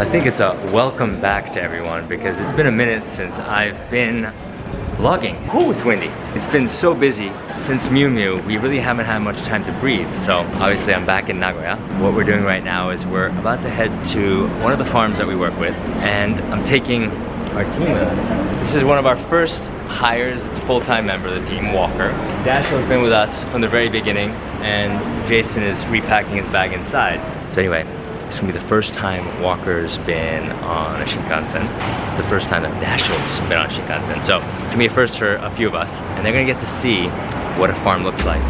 I think it's a welcome back to everyone because it's been a minute since I've been vlogging. Oh, it's windy. It's been so busy since Miu Miu, we really haven't had much time to breathe. So obviously I'm back in Nagoya. What we're doing right now is we're about to head to one of the farms that we work with, and I'm taking our team with us. This is one of our first hires. It's a full-time member of the team, Walker. Dashiell's been with us from the very beginning, and Jason is repacking his bag inside. So anyway, it's gonna be the first time Walker's been on a Shinkansen. It's the first time that Dashiell's been on a Shinkansen. So it's gonna be a first for a few of us, and they're gonna get to see what a farm looks like.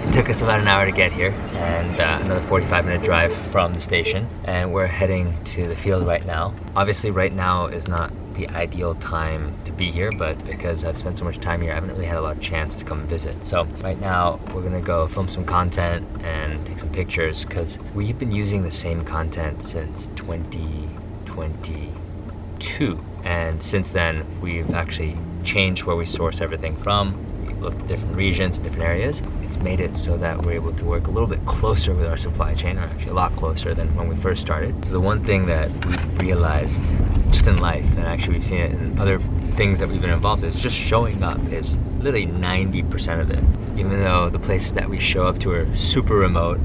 It took us about an hour to get here, and another 45-minute drive from the station, and we're heading to the field right now. Obviously right now is not the ideal time to be here, but because I've spent so much time here, I haven't really had a lot of chance to come visit. So right now we're gonna go film some content and take some pictures, because we've been using the same content since 2022, and since then we've actually changed where we source everything from. Looked at different regions, different areas. It's made it so that we're able to work a little bit closer with our supply chain, or actually a lot closer than when we first started. So the one thing that we've realized just in life, and actually we've seen it in other things that we've been involved in, is just showing up is literally 90% of it. Even though the places that we show up to are super remote,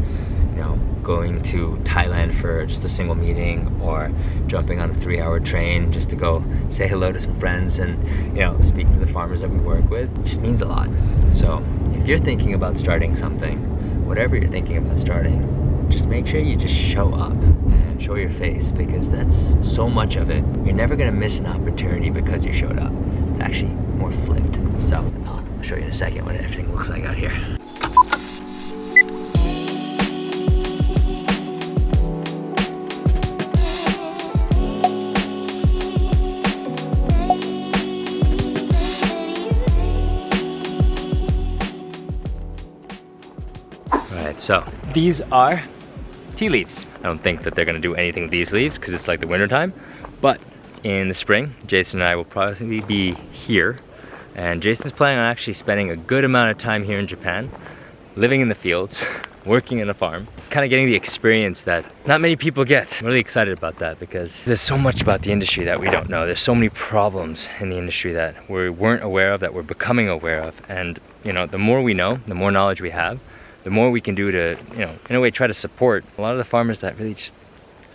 you know, going to Thailand for just a single meeting, or jumping on a 3-hour train just to go say hello to some friends and, you know, speak to the farmers that we work with, it just means a lot. So if you're thinking about starting something, whatever you're thinking about starting, just make sure you just show up and show your face, because that's so much of it. You're never gonna miss an opportunity because you showed up. It's actually more flipped. So I'll show you in a second what everything looks like out here. So these are tea leaves. I don't think that they're gonna do anything with these leaves because it's like the winter time, but in the spring, Jason and I will probably be here, and Jason's planning on actually spending a good amount of time here in Japan, living in the fields, working in a farm, kind of getting the experience that not many people get. I'm really excited about that because there's so much about the industry that we don't know. There's so many problems in the industry that we weren't aware of, that we're becoming aware of, and you know, the more we know, the more knowledge we have, the more we can do to, you know, in a way try to support a lot of the farmers that really just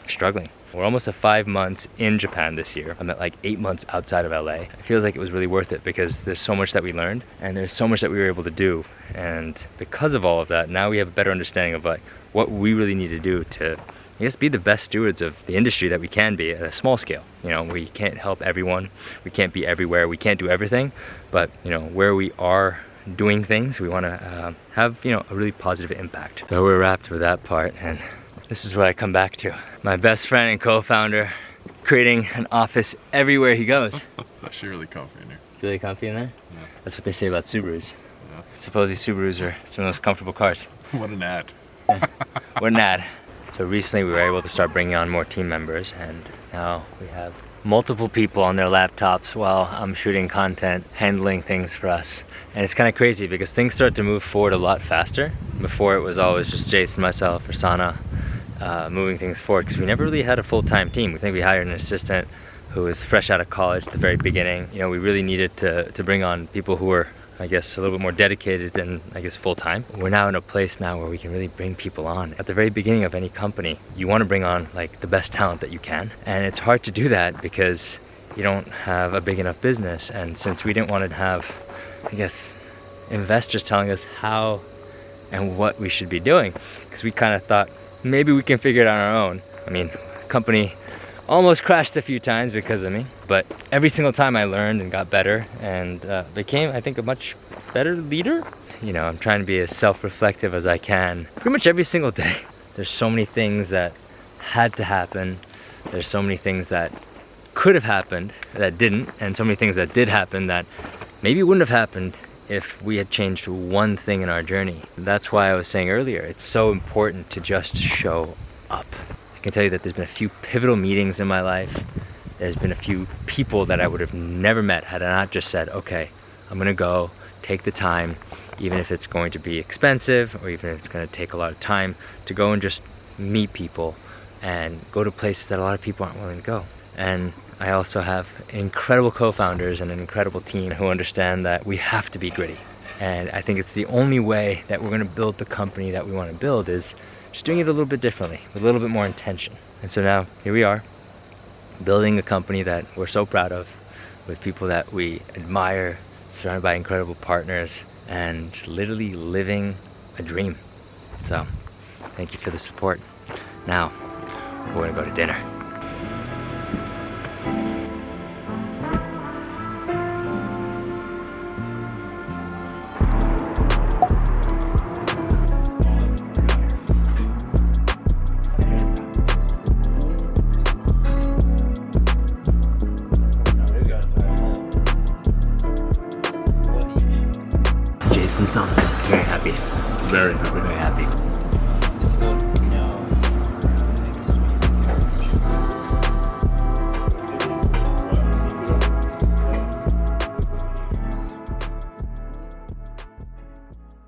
are struggling. We're almost at 5 months in Japan this year. I'm at like 8 months outside of LA. It feels like it was really worth it because there's so much that we learned, and there's so much that we were able to do. And because of all of that, now we have a better understanding of like what we really need to do to, I guess, be the best stewards of the industry that we can be at a small scale. You know, we can't help everyone. We can't be everywhere. We can't do everything. But, you know, where we are doing things, we want to have, you know, a really positive impact. So we're wrapped with that part, and this is what I come back to. My best friend and co-founder creating an office everywhere he goes. It's actually really comfy in here. It's really comfy in there? Yeah. That's what they say about Subarus. Yeah. Supposedly Subarus are some of the most comfortable cars. What an ad. Yeah. What an ad. So recently we were able to start bringing on more team members, and now we have multiple people on their laptops while I'm shooting content, handling things for us. And it's kind of crazy because things start to move forward a lot faster. Before it was always just Jason, myself, or Sana moving things forward, because we never really had a full-time team. I think we hired an assistant who was fresh out of college at the very beginning. You know, we really needed to bring on people who were, I guess, a little bit more dedicated and, I guess, full-time. We're now in a place now where we can really bring people on. At the very beginning of any company, you want to bring on like the best talent that you can. And it's hard to do that because you don't have a big enough business. And since we didn't want to have, I guess, investors telling us how and what we should be doing, because we kind of thought maybe we can figure it out on our own. I mean, the company almost crashed a few times because of me, but every single time I learned and got better and became, I think, a much better leader. You know, I'm trying to be as self-reflective as I can pretty much every single day. There's so many things that had to happen. There's so many things that could have happened that didn't, and so many things that did happen that maybe wouldn't have happened if we had changed one thing in our journey. That's why I was saying earlier, it's so important to just show up. I can tell you that there's been a few pivotal meetings in my life. There's been a few people that I would have never met had I not just said, okay, I'm gonna go, take the time, even if it's going to be expensive or even if it's gonna take a lot of time, to go and just meet people and go to places that a lot of people aren't willing to go. And I also have incredible co-founders and an incredible team who understand that we have to be gritty. And I think it's the only way that we're gonna build the company that we wanna build, is just doing it a little bit differently, with a little bit more intention. And so now, here we are, building a company that we're so proud of, with people that we admire, surrounded by incredible partners, and just literally living a dream. So, thank you for the support. Now, we're gonna go to dinner. Jason's sons, very happy. Very happy. Very happy.